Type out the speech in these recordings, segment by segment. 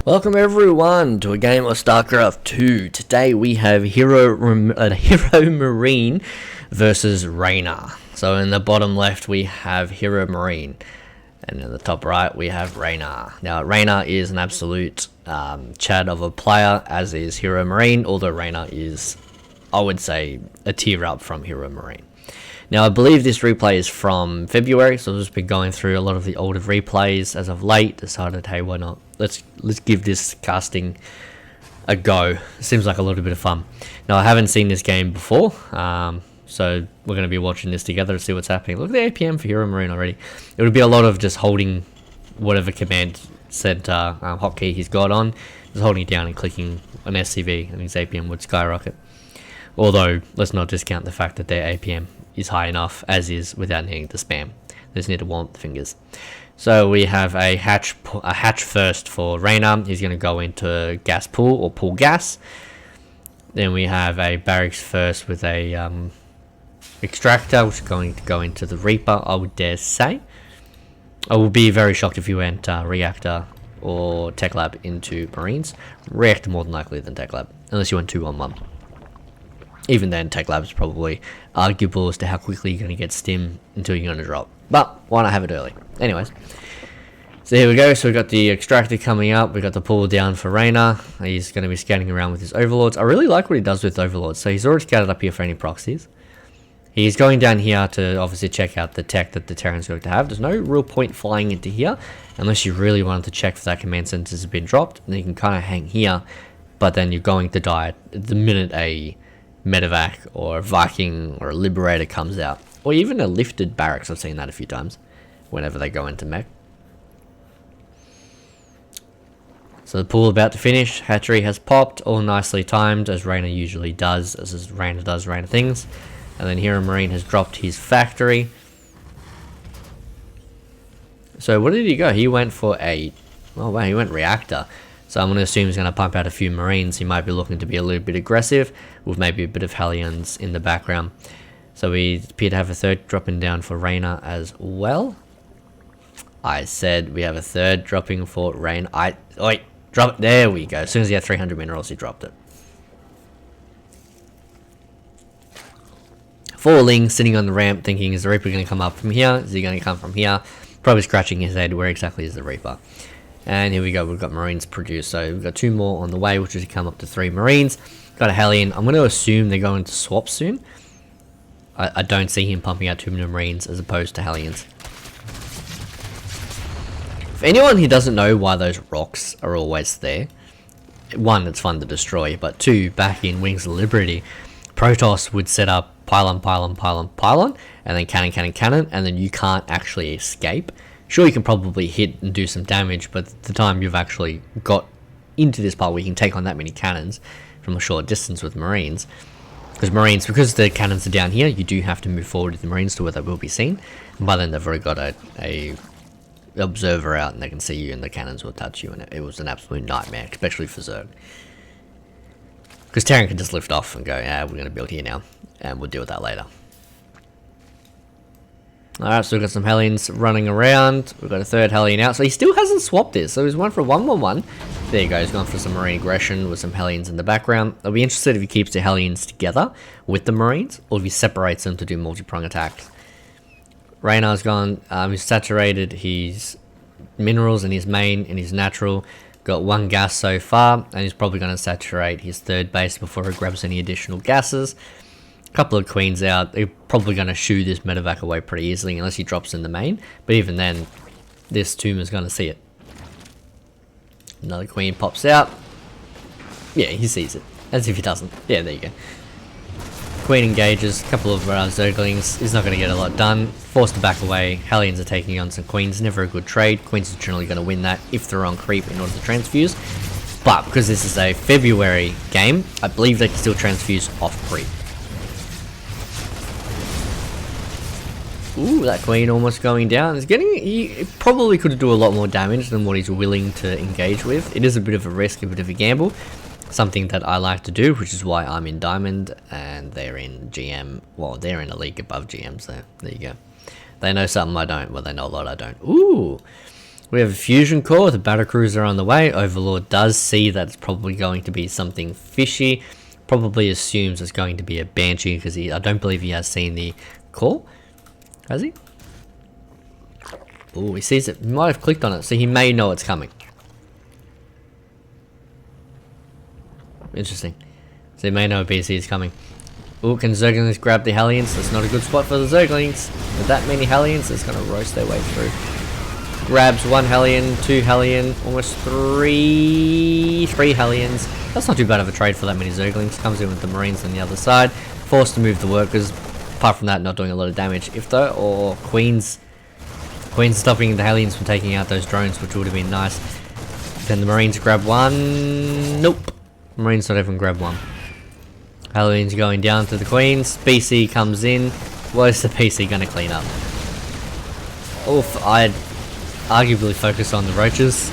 Welcome everyone to a game of StarCraft 2. Today we have HeroMarine versus Reynor. So in the bottom left we have HeroMarine, and in the top right we have Reynor. Now Reynor is an absolute chad of a player, as is HeroMarine, although Reynor is, I would say, a tier up from HeroMarine. Now I believe this replay is from February, so I've just been going through a lot of the older replays as of late. Decided, hey, why not? Let's give this casting a go. Seems like a little bit of fun. Now I haven't seen this game before, so we're going to be watching this together to see what's happening. Look at the APM for HeroMarine already. It would be a lot of just holding whatever command center hotkey he's got on, just holding it down and clicking an SCV, and his APM would skyrocket. Although let's not discount the fact that their APM is high enough as is without needing to spam. They just need to warm up the fingers. So we have a hatch first for Reynor. He's going to go into gas pool or pool gas. Then we have a barracks first with a extractor, which is going to go into the Reaper, I would dare say. I would be very shocked if you went reactor or tech lab into Marines. Reactor more than likely than tech lab, unless you went 2-on-1. Even then, tech lab is probably arguable as to how quickly you're going to get stim until you're going to drop. But why not have it early? Anyways, so here we go. So we've got the extractor coming up. We've got the pull down for Reynor. He's going to be scanning around with his overlords. I really like what he does with overlords. So he's already scouted up here for any proxies. He's going down here to obviously check out the tech that the Terran's going to have. There's no real point flying into here unless you really wanted to check if that command center has been dropped. And you can kind of hang here, but then you're going to die the minute a medevac or a Viking or a Liberator comes out, or even a lifted barracks. I've seen that a few times whenever they go into mech. So the pool about to finish. Hatchery has popped, all nicely timed, as Reynor usually does, as Reynor does Reynor things. And then HeroMarine has dropped his factory. So what did he go? He went for a, oh wow, he went reactor. So I'm going to assume he's going to pump out a few Marines. He might be looking to be a little bit aggressive, with maybe a bit of Hellions in the background. So we appear to have a third dropping down for Reynor as well. I said we have a third dropping for Reynor. Wait, drop it. There we go. As soon as he had 300 minerals, he dropped it. Falling, sitting on the ramp, thinking, is the Reaper going to come up from here? Is he going to come from here? Probably scratching his head, where exactly is the Reaper? And here we go, we've got Marines produced. So we've got 2 more on the way, which is to come up to 3 Marines. Got a Hellion. I'm going to assume they're going to swap soon. I don't see him pumping out too many Marines as opposed to Hellions. For anyone who doesn't know why those rocks are always there, 1, it's fun to destroy, but 2, back in Wings of Liberty, Protoss would set up pylon, and then cannon, and then you can't actually escape. Sure, you can probably hit and do some damage, but the time you've actually got into this part where you can take on that many cannons from a short distance with Marines, because the cannons are down here, you do have to move forward with the Marines to where they will be seen. And by then they've already got a observer out, and they can see you, and the cannons will touch you, and it was an absolute nightmare, especially for Zerg. Because Terran can just lift off and go, yeah, we're going to build here now, and we'll deal with that later. Alright, so we've got some Hellions running around. We've got a third Hellion out. So he still hasn't swapped this. So he's went for a 1-1-1. There you go. He's gone for some Marine aggression with some Hellions in the background. I'll be interested if he keeps the Hellions together with the Marines, or if he separates them to do multi-prong attacks. Reynor's gone. He's saturated his minerals in his main and his natural. Got 1 gas so far, and he's probably going to saturate his third base before he grabs any additional gases. Couple of queens out. They're probably going to shoo this medevac away pretty easily unless he drops in the main, but even then this tomb is going to see it. Another queen pops out. Yeah, he sees it, as if he doesn't. Yeah, there you go. Queen engages. A couple of Zerglings. He's not going to get a lot done. Forced to back away. Hellions are taking on some queens. Never a good trade. Queens are generally going to win that if they're on creep in order to transfuse, but because this is a February game, I believe they can still transfuse off creep. Ooh, that queen almost going down. He probably could do a lot more damage than what he's willing to engage with. It is a bit of a risk, a bit of a gamble. Something that I like to do, which is why I'm in Diamond and they're in GM. Well, they're in a league above GM, so there you go. They know something I don't. Well, they know a lot I don't. Ooh. We have a fusion core with a battlecruiser on the way. Overlord does see that it's probably going to be something fishy. Probably assumes it's going to be a Banshee because I don't believe he has seen the core. Has he? Oh, he sees it. He might have clicked on it, so he may know it's coming. Interesting. So he may know a BC is coming. Oh, can Zerglings grab the Hellions? That's not a good spot for the Zerglings. With that many Hellions, it's going to roast their way through. Grabs 1 Hellion, 2 Hellion, almost 3 Hellions. That's not too bad of a trade for that many Zerglings. Comes in with the Marines on the other side. Forced to move the workers. Apart from that, not doing a lot of damage. If though, or Queens stopping the Hellions from taking out those drones, which would have been nice. Can the Marines grab 1? Nope. Marines not even grab 1. Hellions going down to the Queens. BC comes in. What is the PC going to clean up? Oof, I'd arguably focus on the Roaches.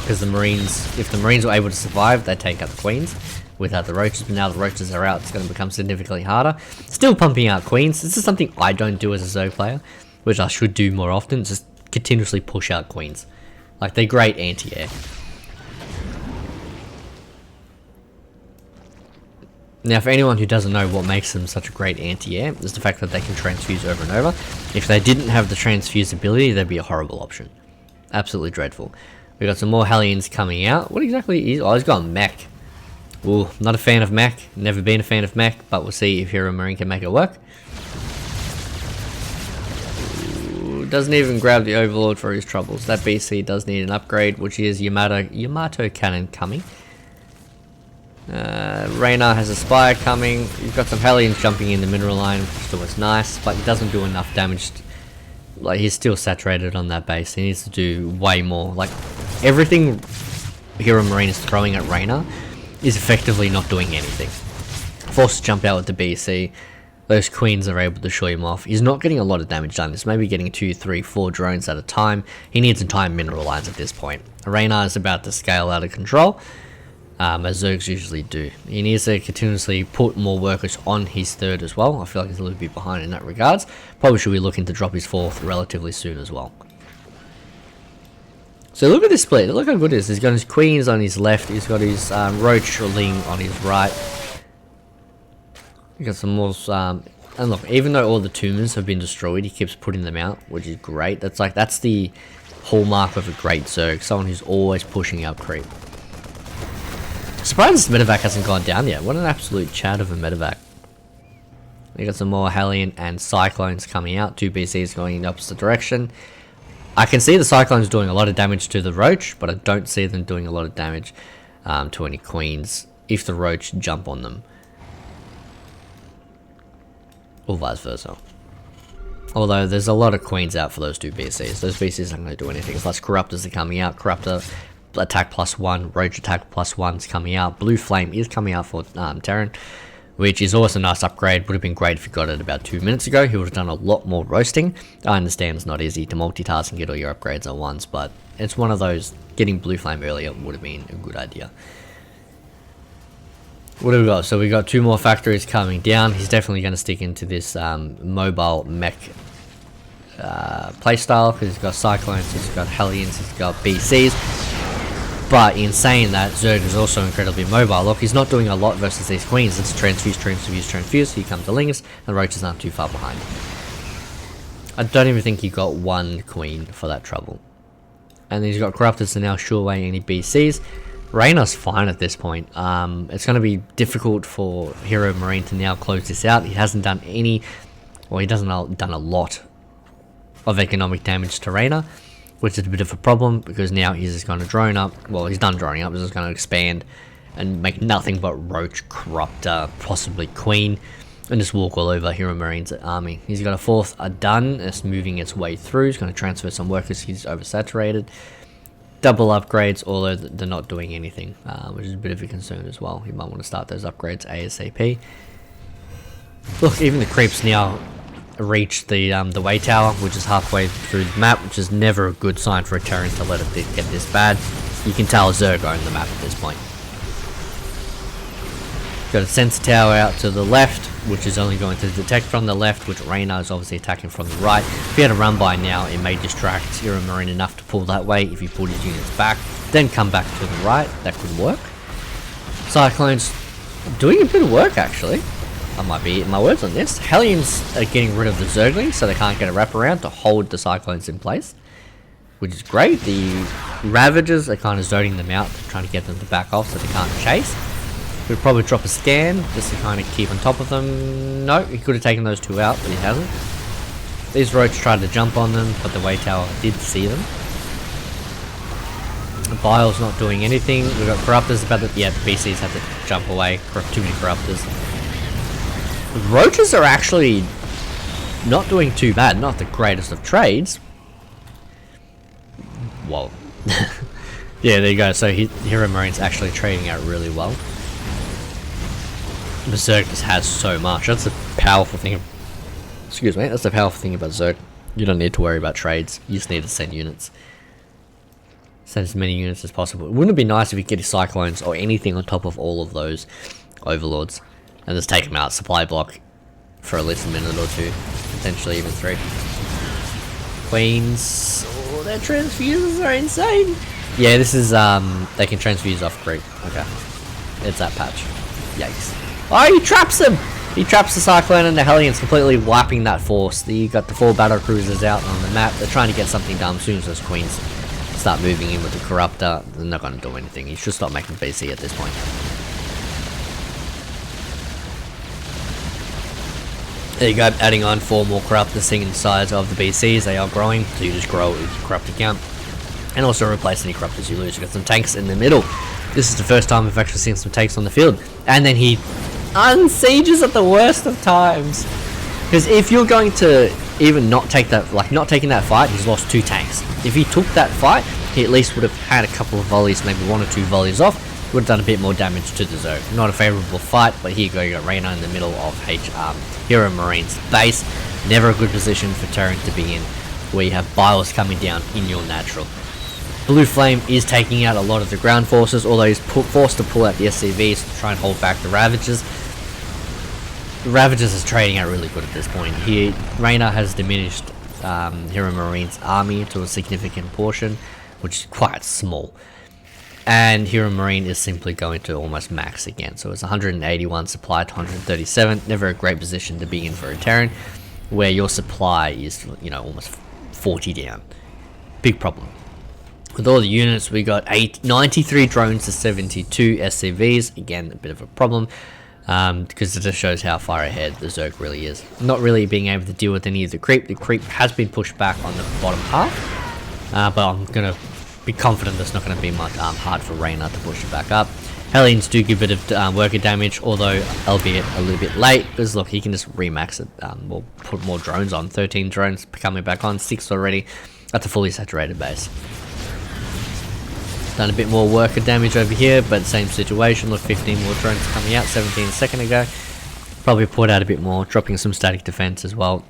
Because the Marines, if the Marines were able to survive, they'd take out the Queens without the Roaches. But now the Roaches are out, it's going to become significantly harder. Still pumping out Queens. This is something I don't do as a Zerg player, which I should do more often. Just continuously push out Queens. Like, they're great anti-air. Now, for anyone who doesn't know what makes them such a great anti-air, is the fact that they can transfuse over and over. If they didn't have the transfuse ability, they'd be a horrible option. Absolutely dreadful. We got some more Hellions coming out. What exactly is... Oh, he's got a mech. Ooh, not a fan of mech. Never been a fan of mech, but we'll see if HeroMarine can make it work. Ooh, doesn't even grab the Overlord for his troubles. That BC does need an upgrade, which is Yamato Cannon coming. Reynor has a Spire coming. You've got some Hellions jumping in the mineral line, which is always nice, but he doesn't do enough damage. Like, he's still saturated on that base. He needs to do way more. Like, everything HeroMarine is throwing at Reynor is effectively not doing anything. Forced to jump out with the BC. Those Queens are able to show him off. He's not getting a lot of damage done. He's maybe getting 2, 3, 4 drones at a time. He needs entire mineral lines at this point. Reynor is about to scale out of control. As Zergs usually do. He needs to continuously put more workers on his 3rd as well. I feel like he's a little bit behind in that regards. Probably should be looking to drop his 4th relatively soon as well. So look at this split. Look how good it is. He's got his Queens on his left. He's got his Roachling on his right. He's got some more... and look, even though all the tumors have been destroyed, he keeps putting them out, which is great. That's the hallmark of a great Zerg. Someone who's always pushing out creep. Surprised this medevac hasn't gone down yet. What an absolute chat of a medevac. We got some more Hellion and Cyclones coming out. 2 BCs going in the opposite direction. I can see the Cyclones doing a lot of damage to the Roach, but I don't see them doing a lot of damage to any Queens if the Roach jump on them. Or vice versa. Although there's a lot of Queens out for those 2 BCs. Those BCs aren't going to do anything. Plus Corruptors are coming out. Corruptor attack +1, Roach attack +1 is coming out. Blue Flame is coming out for Terran, which is always a nice upgrade. Would have been great if you got it about 2 minutes ago. He would have done a lot more roasting. I understand it's not easy to multitask and get all your upgrades at once, but it's one of those, getting Blue Flame earlier would have been a good idea. What do we got? So we got 2 more factories coming down. He's definitely going to stick into this mobile mech playstyle, because he's got Cyclones, he's got Hellions, he's got BCs. But in saying that, Zerg is also incredibly mobile. Look, he's not doing a lot versus these Queens. It's transfuse, transfuse, transfuse. Here comes the Lings, and Roaches aren't too far behind. I don't even think he got 1 Queen for that trouble. And then he's got Corruptors to now shore away any BCs. Reynor's fine at this point. It's going to be difficult for HeroMarine to now close this out. He hasn't done any, well, he hasn't done a lot of economic damage to Reynor, which is a bit of a problem, because now he's just going to drone up. Well, he's done droning up. He's just going to expand and make nothing but Roach, Corruptor, possibly Queen, and just walk all over HeroMarine's army. He's got a 4th done. It's moving its way through. He's going to transfer some workers. He's oversaturated. Double upgrades, although they're not doing anything, which is a bit of a concern as well. You might want to start those upgrades ASAP. Look, even the creeps now reach the way tower, which is halfway through the map, which is never a good sign for a Terran to let it get this bad. You can tell Zerg own the map at this point. Got a sensor tower out to the left. which is only going to detect from the left, which Reynor is obviously attacking from the right. If he had a run by now, it may distract HeroMarine enough to pull that way. If he pulled his units back, then come back to the right, that could work. Cyclones doing a bit of work, actually. I might be eating my words on this. Hellions are getting rid of the Zerglings, so they can't get a wraparound to hold the Cyclones in place, which is great. The Ravagers are kind of zoning them out, trying to get them to back off so they can't chase. We'd probably drop a scan just to kind of keep on top of them. No, he could have taken those two out, but he hasn't. These Roach tried to jump on them, but the Way Tower did see them. Bile's not doing anything. We've got Corruptors about to... Yeah, the BCs have to jump away. Too many Corruptors. Roaches are actually not doing too bad. Not the greatest of trades. Whoa. Yeah, there you go. So HeroMarine's actually trading out really well. Berserk just has so much. That's the powerful thing. Excuse me. That's the powerful thing about Zerg. You don't need to worry about trades. You just need to send units. Send as many units as possible. Wouldn't it be nice if you get his Cyclones or anything on top of all of those Overlords and just take them out, supply block for at least a minute or two, potentially even 3. Queens. Oh, their transfuses are insane. Yeah, this is they can transfuse off creep. Okay, it's that patch. Yikes! Oh, he traps him. He traps the Cyclone and the Hellions, completely wiping that force. You got the 4 battle cruisers out on the map. They're trying to get something done. As soon as those Queens start moving in with the Corruptor, they're not going to do anything. You should stop making BC at this point. There you go, adding on 4 more Corruptors, seeing the size of the BCs. They are growing, so you just grow your Corruptor count. And also replace any Corruptors you lose. You've got some tanks in the middle. This is the first time we've actually seen some tanks on the field. And then he unsieges at the worst of times. Because if you're going to even not take that, like not taking that fight, he's lost 2 tanks. If he took that fight, he at least would have had a couple of volleys, maybe 1 or 2 volleys off. Would have done a bit more damage to the Zerg. Not a favourable fight, but here you go, you got Reynor in the middle of HeroMarine's base. Never a good position for Terran to be in, where you have Biles coming down in your natural. Blue Flame is taking out a lot of the ground forces, although he's forced to pull out the SCVs to try and hold back the Ravagers. The Ravagers is trading out really good at this point. Here, Reynor has diminished HeroMarine's army to a significant portion, which is quite small. And HeroMarine is simply going to almost max again. So it's 181 supply to 137. Never a great position to be in for a Terran, where your supply is, you know, almost 40 down. Big problem. With all the units, we got 93 drones to 72 SCVs. Again, a bit of a problem, because it just shows how far ahead the Zerg really is. Not really being able to deal with any of the creep. The creep has been pushed back on the bottom half, but I'm going to be confident there's not going to be much hard for Reynor to push it back up. Hellions do give a bit of worker damage, although albeit a little bit late, because look, he can just remax it. We'll put more drones on. 13 drones coming back on, 6 already. That's a fully saturated base. Done a bit more worker damage over here, but same situation. Look, 15 more drones coming out, 17 a second ago. Probably put out a bit more, dropping some static defense as well.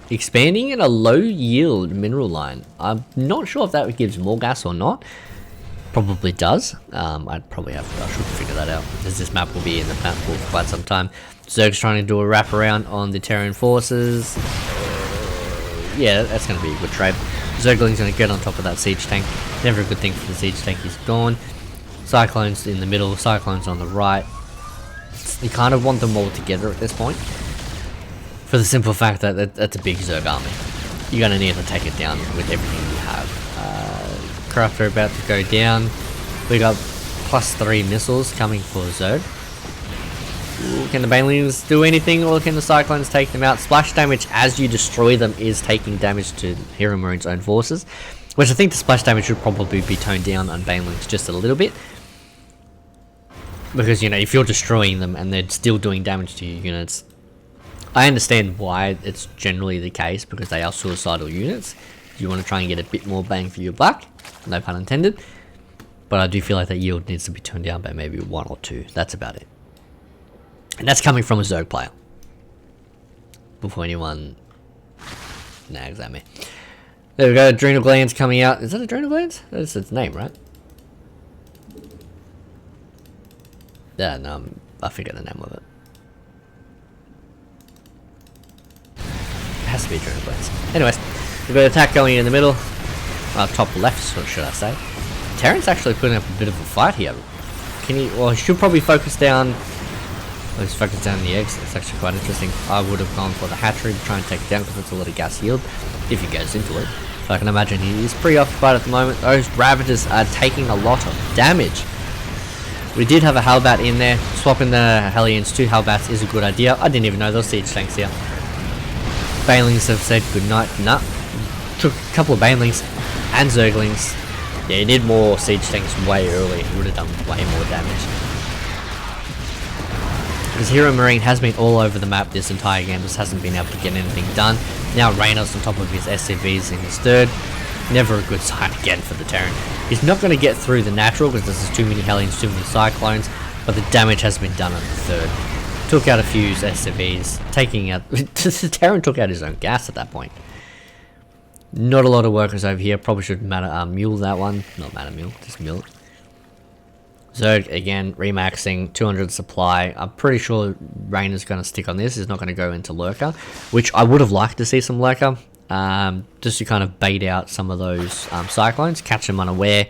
Expanding in a low yield mineral line. I'm not sure if that gives more gas or not. Probably does. I should figure that out, because this map will be in the map pool for quite some time. Zerg's trying to do a wraparound on the Terran forces. Yeah, that's going to be a good trade. Zergling's going to get on top of that siege tank. Never a good thing for the siege tank. He's gone. Cyclones in the middle, Cyclones on the right. You kind of want them all together at this point, for the simple fact that that's a big Zerg army. You're going to need to take it down with everything you have. Crafter about to go down. We got +3 missiles coming for Zerg. Ooh, can the Banelings do anything, or can the Cyclones take them out? Splash damage as you destroy them is taking damage to HeroMarine's own forces, which I think the splash damage should probably be toned down on Banelings just a little bit. Because, you know, if you're destroying them and they're still doing damage to your units, I understand why it's generally the case, because they are suicidal units. You want to try and get a bit more bang for your buck, no pun intended. But I do feel like that yield needs to be toned down by maybe 1 or 2. That's about it. And that's coming from a Zerg player. Before anyone nags at me. There we go, Adrenal Glands coming out. Is that Adrenal Glands? That's its name, right? Yeah, no, I forget the name of it. speed drone planes. Anyways, we've got an attack going in the middle. Top left, what should I say? Terran's actually putting up a bit of a fight here. Well, he should probably focus down. Well, he's focused down the eggs. It's actually quite interesting. I would have gone for the hatchery to try and take it down because it's a lot of gas yield if he goes into it. So I can imagine he is pretty occupied at the moment. Those Ravagers are taking a lot of damage. We did have a Halbat in there. Swapping the Hellions to Halbats is a good idea. I didn't even know those siege tanks here. Banelings have said goodnight. Nah. Took a couple of Banelings and Zerglings. Yeah, you need more siege tanks way early. It would have done way more damage. Because HeroMarine has been all over the map this entire game, just hasn't been able to get anything done. Now Reynor's on top of his SCVs in his third. Never a good sign again for the Terran. He's not going to get through the natural because there's too many Hellions, too many Cyclones, but the damage has been done on the third. Took out a few SCVs, taking out... the Terran took out his own gas at that point. Not a lot of workers over here. Probably should mule that one. Not mule, just mule it. Zerg, again, remaxing, 200 supply. I'm pretty sure Reynor's going to stick on this. He's not going to go into Lurker, which I would have liked to see some Lurker. Just to kind of bait out some of those Cyclones, catch them unaware,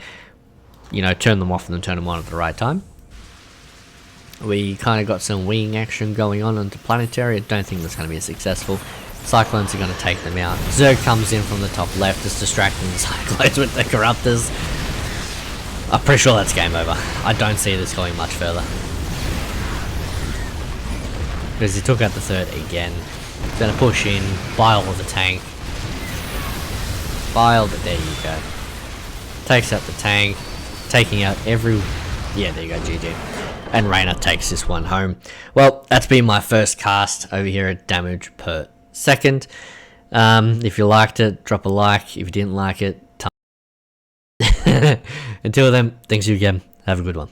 you know, turn them off and then turn them on at the right time. We kind of got some winging action going on into Planetary. I don't think that's going to be successful. Cyclones are going to take them out. Zerg comes in from the top left, just distracting the Cyclones with the Corruptors. I'm pretty sure that's game over. I don't see this going much further. Because he took out the third again. He's going to push in, bile the tank. Biled, there you go. Takes out the tank, taking out every... Yeah, there you go, GG. And Reynor takes this one home. Well, that's been my first cast over here at damage per second. If you liked it, drop a like. If you didn't like it, until then, thanks you again. Have a good one.